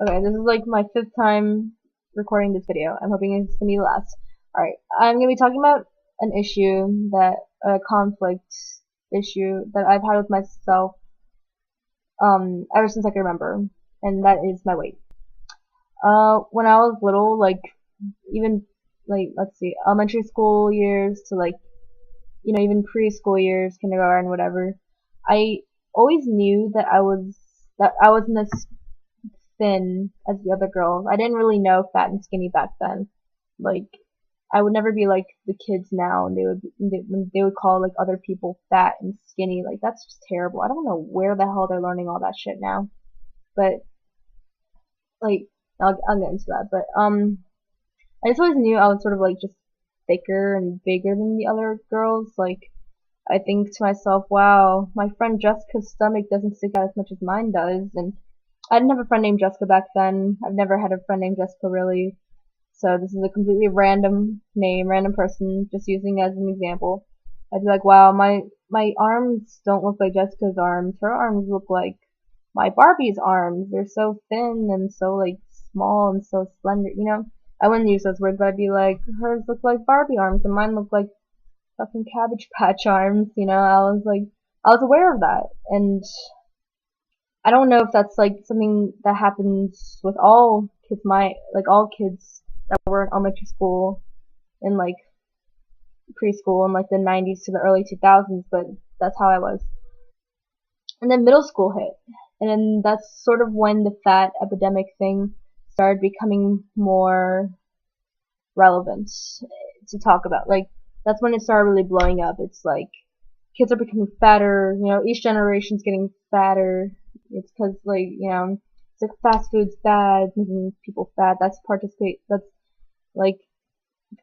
Okay, this is like my fifth time recording this video. I'm hoping it's gonna be the last. Alright, I'm gonna be talking about an issue a conflict issue that I've had with myself, ever since I can remember, and that is my weight. When I was little, like, even, like, let's see, elementary school years to, like, even preschool years, kindergarten, whatever, I always knew that I wasn't as thin as the other girls. I didn't really know fat and skinny back then. Like, I would never be like the kids now, and when they would call like other people fat and skinny. Like, that's just terrible. I don't know where the hell they're learning all that shit now. But like, I'll get into that. But I just always knew I was sort of like just thicker and bigger than the other girls. Like, I think to myself, wow, my friend Jessica's stomach doesn't stick out as much as mine does, and I didn't have a friend named Jessica back then. I've never had a friend named Jessica really. So this is a completely random name, random person, just using as an example. I'd be like, wow, my arms don't look like Jessica's arms. Her arms look like my Barbie's arms. They're so thin and so like small and so slender. I wouldn't use those words, but I'd be like, hers look like Barbie arms and mine look like fucking Cabbage Patch arms. I was aware of that, and I don't know if that's like something that happens with all kids all kids that were in elementary school and like preschool in like the 90s to the early 2000s, but that's how I was. And then middle school hit. And then that's sort of when the fat epidemic thing started becoming more relevant to talk about. Like, that's when it started really blowing up. It's like kids are becoming fatter, each generation's getting fatter. It's because, like, it's like fast food's bad, making people fat. That's like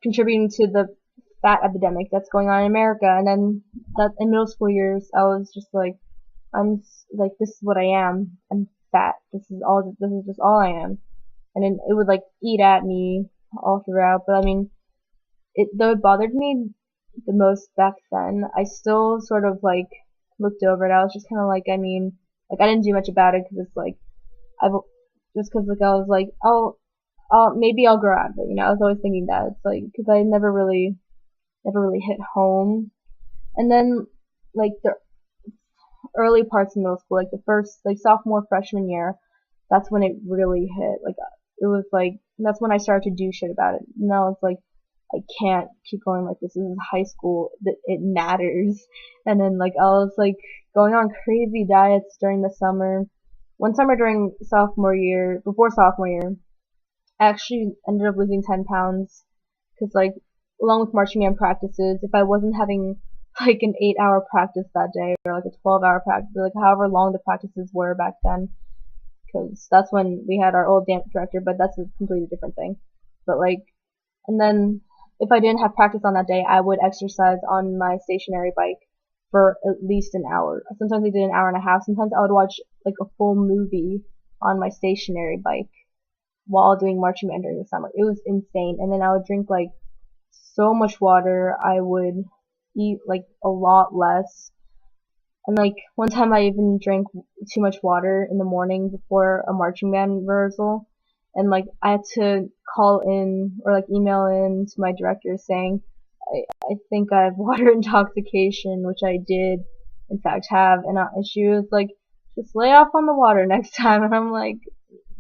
contributing to the fat epidemic that's going on in America. And then that in middle school years, I was just like, like, this is what I am. I'm fat. This is just all I am. And then it would like eat at me all throughout. But I mean, though it bothered me the most back then, I still sort of like looked over it. I was just kind of like, I mean, like I didn't do much about it because it's like I've just because like I was like, oh, maybe I'll grow out of it. I was always thinking that. It's like because I never really hit home. And then like the early parts of middle school, like the first like sophomore freshman year, that's when it really hit. Like it was like that's when I started to do shit about it. Now it's like I can't keep going like this. This is high school. It matters. And then like I was like going on crazy diets during the summer. One summer during before sophomore year, I actually ended up losing 10 pounds because like along with marching band practices, if I wasn't having like an 8-hour practice that day or like a 12-hour practice, or like however long the practices were back then, because that's when we had our old dance director, but that's a completely different thing. But like, and then if I didn't have practice on that day, I would exercise on my stationary bike for at least an hour. Sometimes I did an hour and a half. Sometimes I would watch like a full movie on my stationary bike while doing marching band during the summer. It was insane. And then I would drink like so much water. I would eat like a lot less. And like one time I even drank too much water in the morning before a marching band rehearsal. And like I had to call in or like email in to my director saying I think I have water intoxication, which I did in fact have. And she was like, just lay off on the water next time. And I'm like,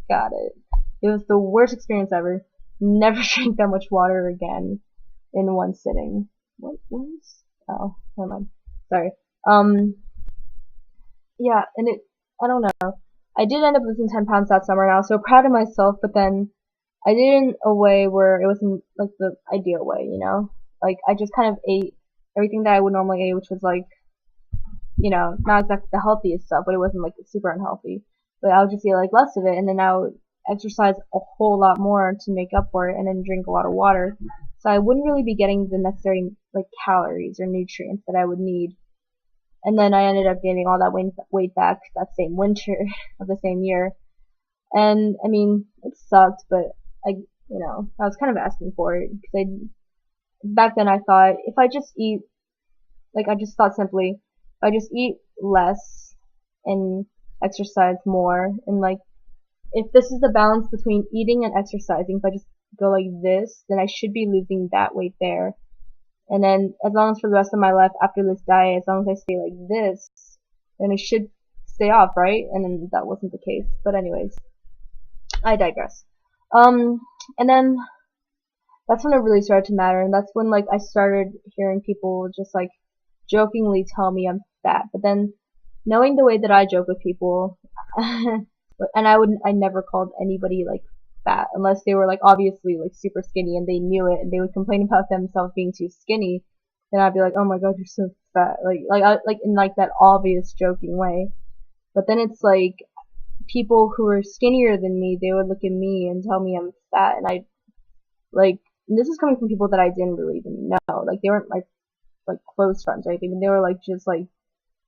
got it. It was the worst experience ever. Never drank that much water again in one sitting. What was? Oh, never mind. Sorry. Um, yeah, and I don't know. I did end up losing 10 pounds that summer, and I was so proud of myself, but then I did it in a way where it wasn't like the ideal way. Like, I just kind of ate everything that I would normally eat, which was like, not exactly the healthiest stuff, but it wasn't like super unhealthy. But I would just eat like less of it, and then I would exercise a whole lot more to make up for it, and then drink a lot of water. So I wouldn't really be getting the necessary like calories or nutrients that I would need. And then I ended up gaining all that weight back that same winter of the same year. And I mean, it sucked, but I was kind of asking for it because back then I thought if I just eat, like I just thought simply, if I just eat less and exercise more and like if this is the balance between eating and exercising, if I just go like this, then I should be losing that weight there. And then as long as for the rest of my life after this diet, as long as I stay like this, then it should stay off, right? And then that wasn't the case. But anyways, I digress. And then that's when it really started to matter, and that's when like I started hearing people just like jokingly tell me I'm fat. But then knowing the way that I joke with people, and I never called anybody like fat unless they were like obviously like super skinny and they knew it and they would complain about themselves being too skinny. Then I'd be like, oh my god, you're so fat, like in like that obvious joking way. But then it's like people who are skinnier than me, they would look at me and tell me I'm fat, and I like and this is coming from people that I didn't really even know. Like they weren't like close friends or anything. They were like just like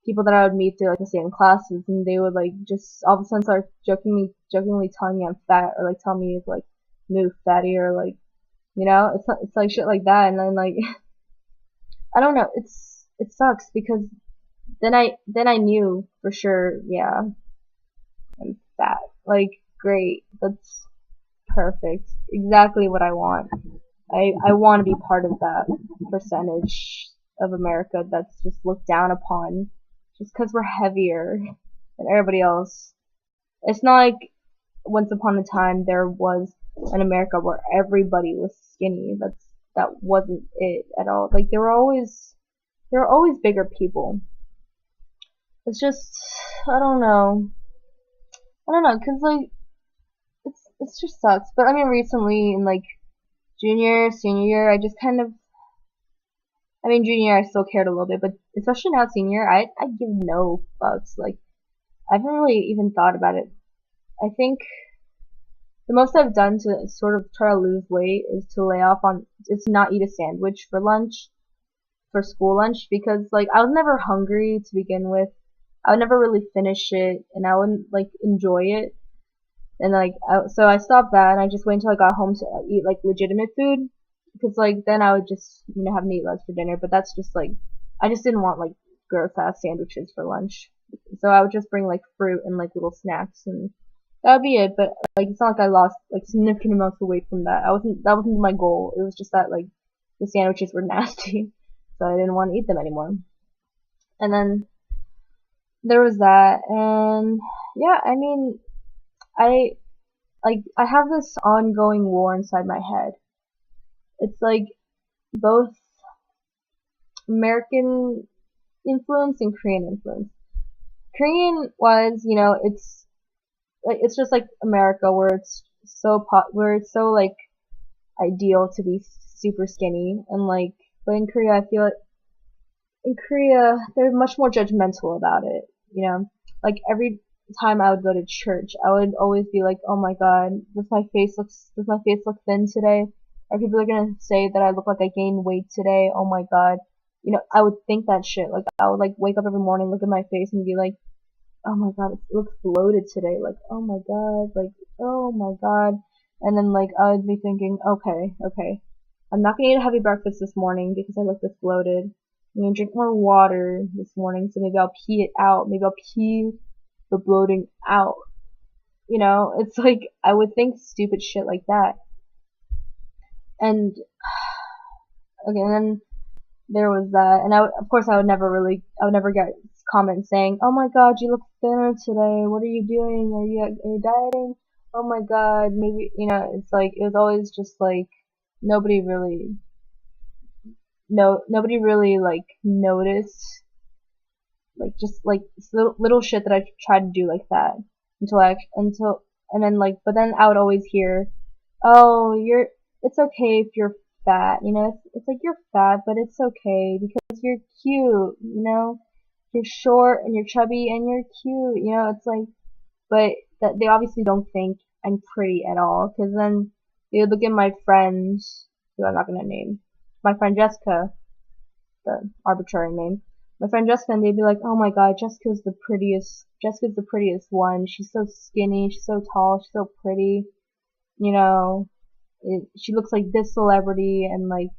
people that I would meet through like the same classes, and they would like just all of a sudden start jokingly telling me I'm fat, or like tell me it's like move fatty, or like it's like shit like that. And then like I don't know, it sucks because then I knew for sure, yeah, I'm fat. Like great, that's perfect, exactly what I want. I want to be part of that percentage of America that's just looked down upon just because we're heavier than everybody else. It's not like once upon a time there was an America where everybody was skinny. That wasn't it at all. Like there were always bigger people. It's just I don't know, cause like it's just sucks. But I mean, recently in like junior, senior year, I just kind of, I mean, junior I still cared a little bit, but especially now senior, I give no fucks. Like, I haven't really even thought about it. I think the most I've done to sort of try to lose weight is to not eat a sandwich for lunch, for school lunch, because like I was never hungry to begin with. I would never really finish it, and I wouldn't like enjoy it. And like, so I stopped that, and I just wait until I got home to eat like legitimate food, because like then I would just have meat loaves for dinner. But that's just like, I just didn't want like gross ass sandwiches for lunch, so I would just bring like fruit and like little snacks, and that would be it. But like, it's not like I lost like significant amounts of weight from that. That wasn't my goal. It was just that like the sandwiches were nasty, so I didn't want to eat them anymore. And then there was that, and yeah, I mean, I I have this ongoing war inside my head. It's like both American influence and Korean influence. Korean was, it's just like America, where it's where it's so like ideal to be super skinny, and like, but in Korea I feel like in Korea they're much more judgmental about it. Like every time I would go to church, I would always be like, oh my god, does my face look thin today? Are people gonna say that I look like I gained weight today? Oh my god. I would think that shit. Like I would like wake up every morning, look at my face and be like, oh my god, it looks bloated today. Like, oh my god, like, oh my god. And then like I would be thinking, okay, I'm not gonna eat a heavy breakfast this morning because I look this bloated. I'm gonna drink more water this morning, so maybe I'll pee it out. Maybe I'll pee the bloating out. It's like I would think stupid shit like that. And okay, and then there was that, and of course I would never get comments saying, "Oh my God, you look thinner today. What are you doing? Are you dieting? Oh my God, maybe." It's like it was always just like nobody really like noticed, like just like little shit that I tried to do like that and then like, but then I would always hear, "Oh, it's okay if you're fat, it's like you're fat, but it's okay because you're cute, you're short and you're chubby and you're cute, it's like, but that they obviously don't think I'm pretty at all, because then they would look at my friends, who I'm not gonna name, my friend Jessica, the arbitrary name, my friend Jessica, and they'd be like, "Oh my God, Jessica's the prettiest. Jessica's the prettiest one. She's so skinny. She's so tall. She's so pretty. You know, she looks like this celebrity." And like,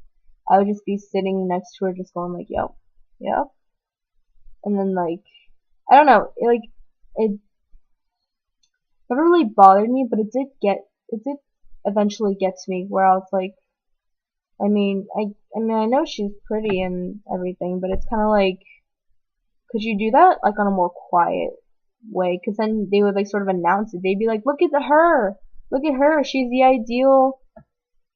I would just be sitting next to her, just going like, "Yep, yep." And then like, I don't know, it never really bothered me, but it did eventually get to me where I was like, I know she's pretty and everything, but it's kind of like, could you do that like on a more quiet way? Because then they would like sort of announce it. They'd be like, look at her, she's the ideal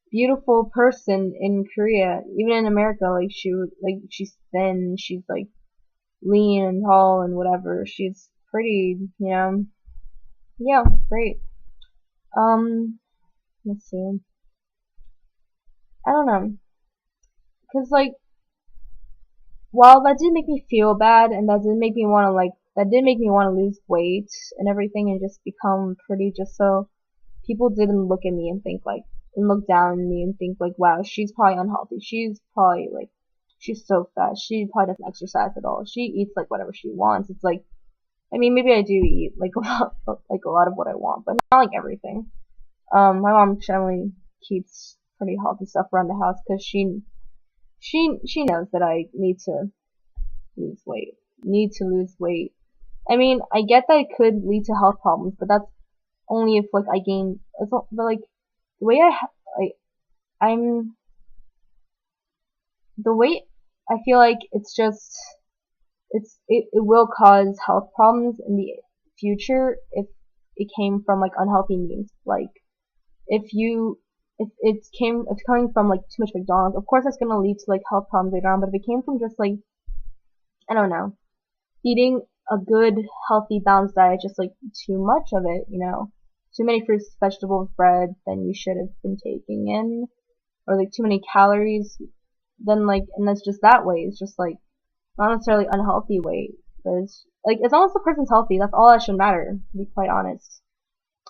beautiful person in Korea. Even in America, like she's thin, she's like lean and tall and whatever. She's pretty, you know. Yeah, great. Let's see. I don't know, cause like while that did make me feel bad, and that did make me want to lose weight and everything, and just become pretty, just so people didn't look at me and think like, and look down on me and think like, wow, she's probably unhealthy. She's probably like, she's so fat. She probably doesn't exercise at all. She eats like whatever she wants. It's like, I mean, maybe I do eat like a lot of what I want, but not like everything. My mom generally keeps pretty healthy stuff around the house because she knows that I need to lose weight. Need to lose weight. I mean, I get that it could lead to health problems, but that's only if like I gain. But like the way like I'm the weight, I feel like it's just it will cause health problems in the future if it came from like unhealthy means. Like if it's coming from like too much McDonald's, of course that's gonna lead to like health problems later on. But if it came from just like, I don't know, eating a good healthy balanced diet, just like too much of it, you know, too many fruits, vegetables, bread than you should have been taking in, or like too many calories, then like, and that's just that way. It's just like not necessarily unhealthy weight, but it's like as long as the person's healthy, that's all that should matter. To be quite honest,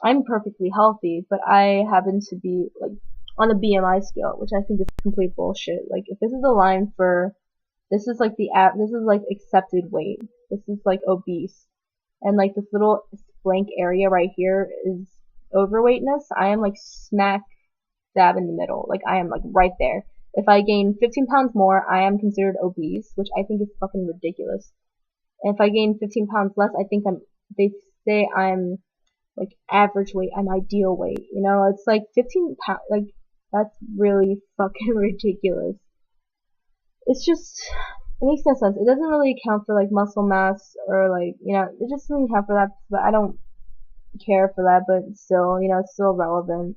I'm perfectly healthy, but I happen to be like on the BMI scale, which I think is complete bullshit. Like if this is the line for this is like this is like accepted weight. This is like obese, and like this little blank area right here is overweightness. I am like smack dab in the middle. Like I am like right there. If I gain 15 pounds more, I am considered obese, which I think is fucking ridiculous. And if I gain 15 pounds less, I think they say I'm like average weight, I'm ideal weight. You know, it's like 15 pounds, like that's really fucking ridiculous. It's just, it makes no sense. It doesn't really account for like muscle mass or like, you know, it just doesn't account for that, but I don't care for that, but still, you know, it's still relevant.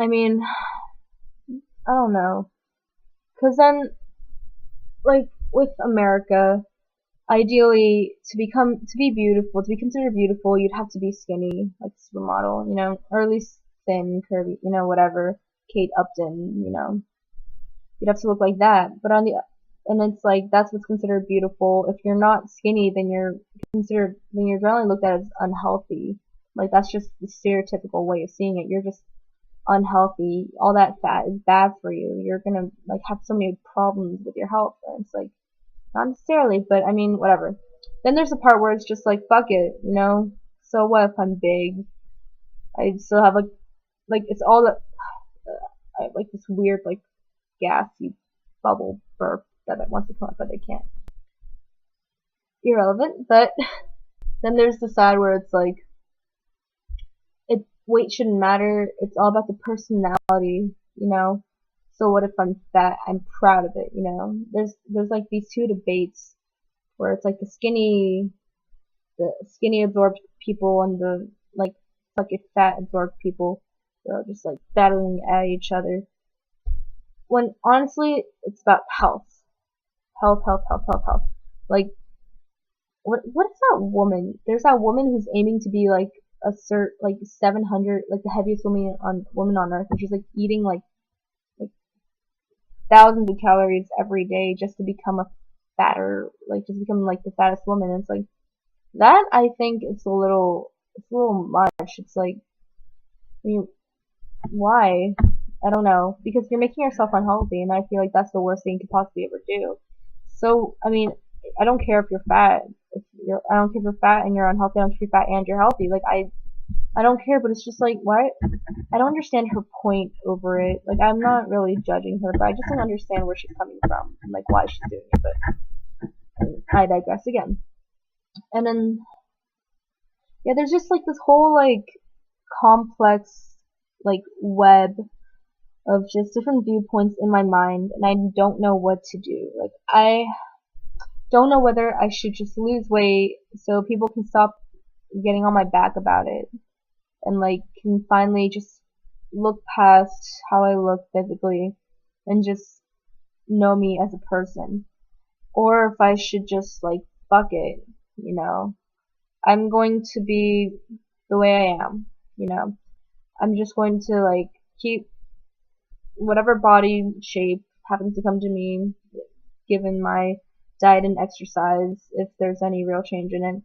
I mean, I don't know. Cause then, like, with America, ideally, to be beautiful, to be considered beautiful, you'd have to be skinny, like a supermodel, you know, or at least thin, curvy, you know, whatever. Kate Upton, you know. You'd have to look like that. And it's like, that's what's considered beautiful. If you're not skinny, then then you're generally looked at as unhealthy. Like, that's just the stereotypical way of seeing it. You're just unhealthy. All that fat is bad for you. You're gonna, like, have so many problems with your health. And it's like, not necessarily, but I mean, whatever. Then there's the part where it's just like, fuck it, you know? So what if I'm big? I still have, like, it's all that, I have, like, this weird, like, gassy bubble burp that it wants to come up, but it can't. Irrelevant, but then there's the side where it's like, weight shouldn't matter. It's all about the personality, you know. So what if I'm fat? I'm proud of it, you know. There's like these two debates where it's like the skinny absorbed people and the like fucking fat absorbed people. They're all just like battling at each other. When honestly, it's about health. Health, health, health, health, health. Like, what is that woman? There's that woman who's aiming to be like like 700, like the heaviest woman on earth, and she's like eating like thousands of calories every day just to become just become like the fattest woman. And it's like that. I think it's a little much. It's like, I mean, why? I don't know, because you're making yourself unhealthy, and I feel like that's the worst thing you could possibly ever do. So, I mean, I don't care if you're fat. I don't care if you're fat and you're unhealthy. I don't care if you're fat and you're healthy. Like, I don't care, but it's just like, why? I don't understand her point over it. Like, I'm not really judging her, but I just don't understand where she's coming from and, like, why she's doing it. But I digress again. And then yeah, there's just like this whole like complex like web of just different viewpoints in my mind, and I don't know what to do. Like, I don't know whether I should just lose weight so people can stop getting on my back about it and like can finally just look past how I look physically and just know me as a person. Or if I should just like fuck it, you know. I'm going to be the way I am, you know. I'm just going to like keep whatever body shape happens to come to me given my diet and exercise if there's any real change in it.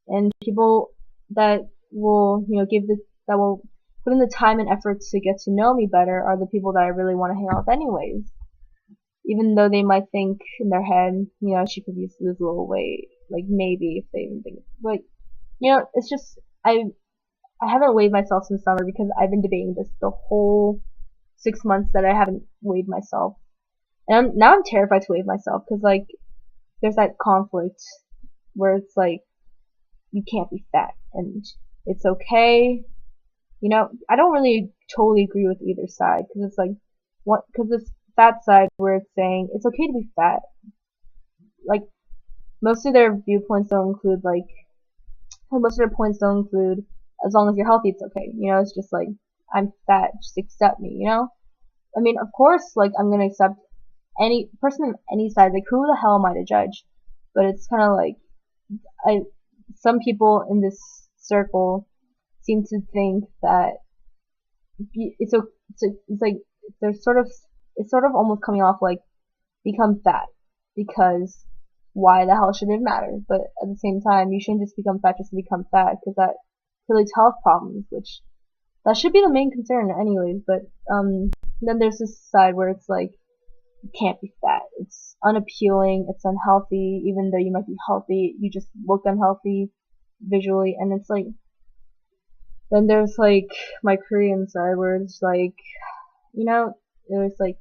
And people that will, you know, that will put in the time and effort to get to know me better are the people that I really want to hang out with anyways. Even though they might think in their head, you know, she could use lose a little weight, like maybe if they even think, but you know, it's just I haven't weighed myself since summer because I've been debating this the whole 6 months that I haven't weighed myself, and now I'm terrified to weigh myself because like there's that conflict where it's like you can't be fat and it's okay. You know, I don't really totally agree with either side because it's like what because this fat side where it's saying it's okay to be fat. Like most of their viewpoints don't include like most of their points don't include as long as you're healthy it's okay. You know, it's just like I'm fat, just accept me, you know? I mean, of course, like I'm gonna accept any person on any side. Like who the hell am I to judge? But it's kind of like I some people in this circle seem to think that it's like there's sort of it's sort of almost coming off like become fat because why the hell should it matter? But at the same time, you shouldn't just become fat just to become fat because that leads to health problems, which that should be the main concern anyways. But then there's this side where it's like you can't be fat. It's unappealing. It's unhealthy. Even though you might be healthy, you just look unhealthy visually, and it's like. Then there's like my Korean side where it's like, you know, it's like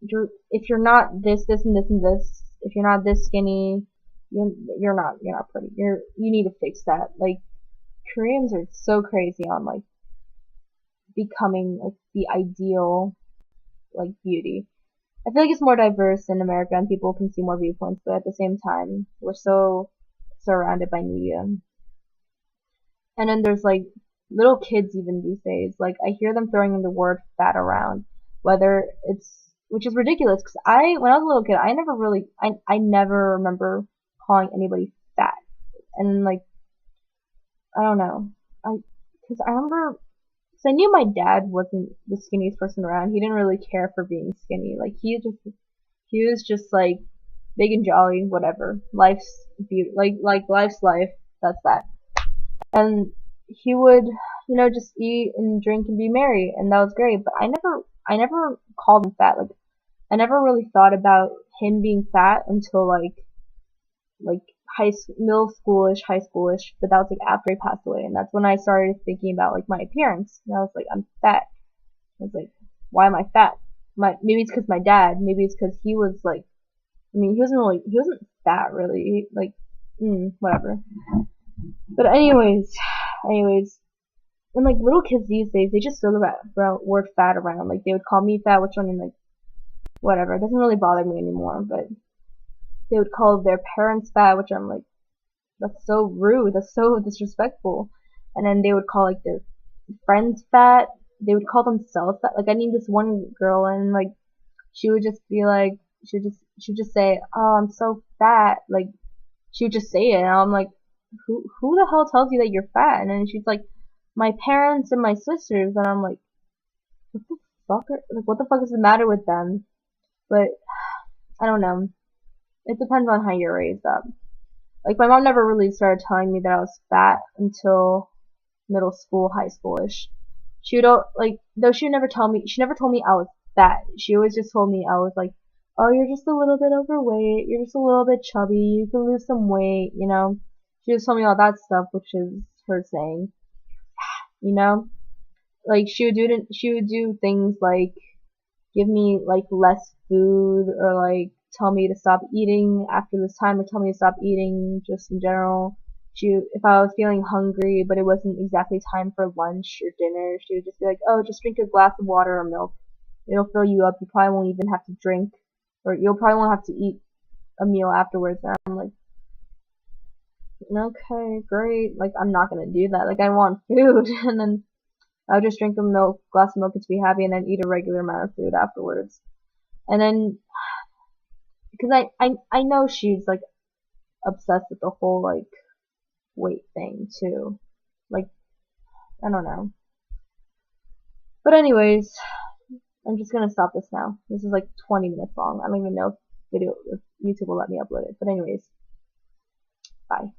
if you're not this, this, and this, and this, if you're not this skinny, you're not pretty. You need to fix that. Like Koreans are so crazy on like becoming like the ideal like beauty. I feel like it's more diverse in America and people can see more viewpoints, but at the same time, we're so surrounded by media. And then there's like little kids even these days. Like I hear them throwing the word fat around, whether it's which is ridiculous because when I was a little kid, I never remember calling anybody fat. And like I don't know, because I remember because I knew my dad wasn't the skinniest person around. He didn't really care for being skinny. Like he was just like big and jolly, whatever. Life's beauty, like life's life. That's that. And he would, you know, just eat and drink and be merry, and that was great. But I never called him fat. Like, I never really thought about him being fat until like middle schoolish, high schoolish. But that was like after he passed away, and that's when I started thinking about like my appearance. And I was like, I'm fat. I was like, why am I fat? Maybe it's because my dad. Maybe it's because he was like, I mean, he wasn't fat really. Like, whatever. But anyways, and like little kids these days, they just throw the word fat around. Like they would call me fat, which I mean, like whatever. It doesn't really bother me anymore. But they would call their parents fat, which I'm like, that's so rude. That's so disrespectful. And then they would call like their friends fat. They would call themselves fat. Like I knew this one girl, and like she would just be like, she would just say, "Oh, I'm so fat." Like she would just say it, and I'm like, who the hell tells you that you're fat? And then she's like, my parents and my sisters, and I'm like, what the fuck is the matter with them? But I don't know. It depends on how you're raised up. Like my mom never really started telling me that I was fat until middle school, high schoolish. She would though she never told me I was fat. She always just told me I was like, oh, you're just a little bit overweight, you're just a little bit chubby, you can lose some weight, you know. She just told me all that stuff, which is her saying, you know, like she would do things like give me like less food or like tell me to stop eating after this time or tell me to stop eating just in general. if I was feeling hungry, but it wasn't exactly time for lunch or dinner, she would just be like, "Oh, just drink a glass of water or milk. It'll fill you up. You probably won't even have to drink, or you'll probably won't have to eat a meal afterwards." And I'm like, okay, great. Like, I'm not gonna do that. Like, I want food, and then I'll just drink a glass of milk and be happy, and then eat a regular amount of food afterwards. And then, because I know she's like obsessed with the whole like weight thing too. Like, I don't know. But anyways, I'm just gonna stop this now. This is like 20 minutes long. I don't even know if YouTube will let me upload it. But anyways, bye.